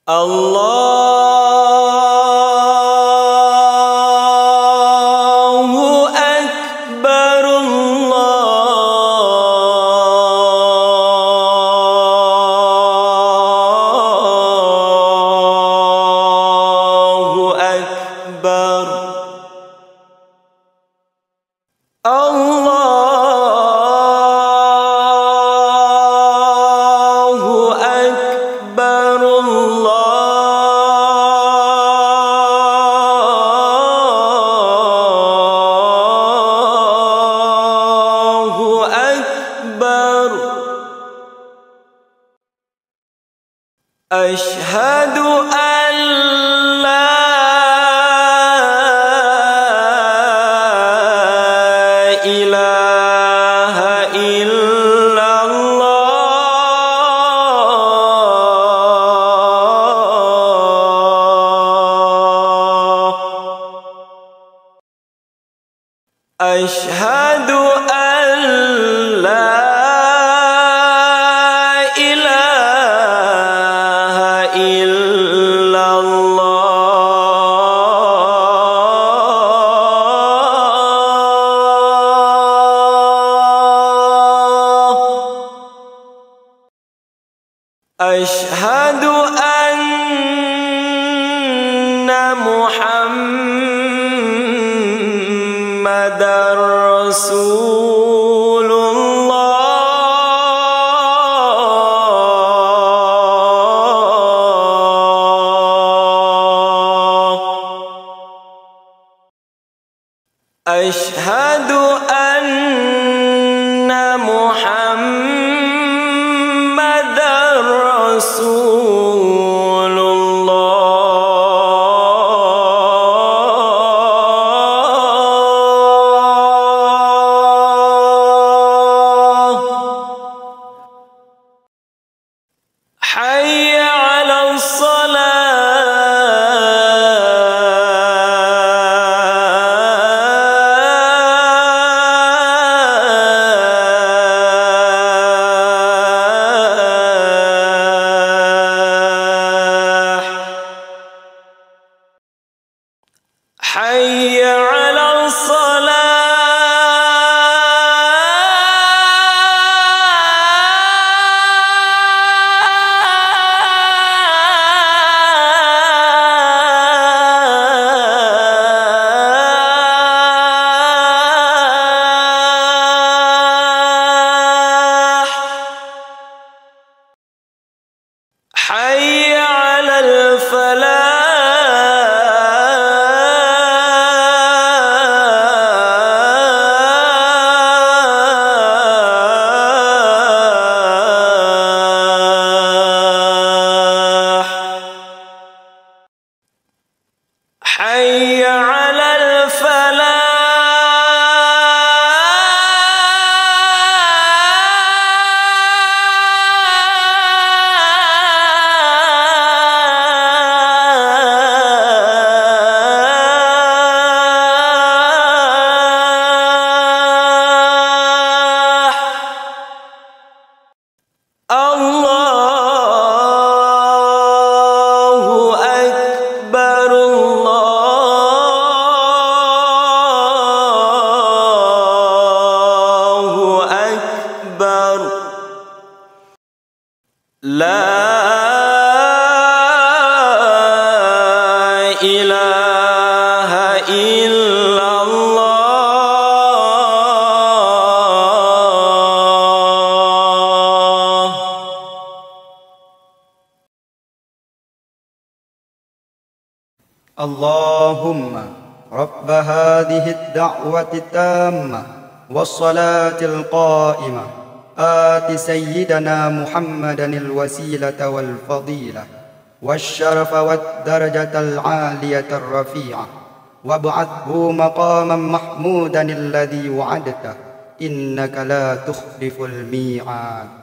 Allahu Akbar, Allahu Akbar, Allahu Akbar, Allahu Akbar. Asyhadu an la ilaha illallah. Asyhadu an la ilaha illallah. Asyhadu anna Muhammadar Rasulullah. Asyhadu anna Muhammadar Rasulullah. Hayya 'alas salah. Hayya 'alas salah. Hayya 'alal falah. Hayya 'alal falah. Allahu Akbar, Allahu Akbar. La ilaha illallah. اللهم رب هذه الدعوة التامة والصلاة القائمة آت سيدنا محمدا الوسيلة والفضيلة والشرف والدرجة العالية الرفيعة وابعثه مقاما محمودا الذي وعدته إنك لا تخلف الميعاد.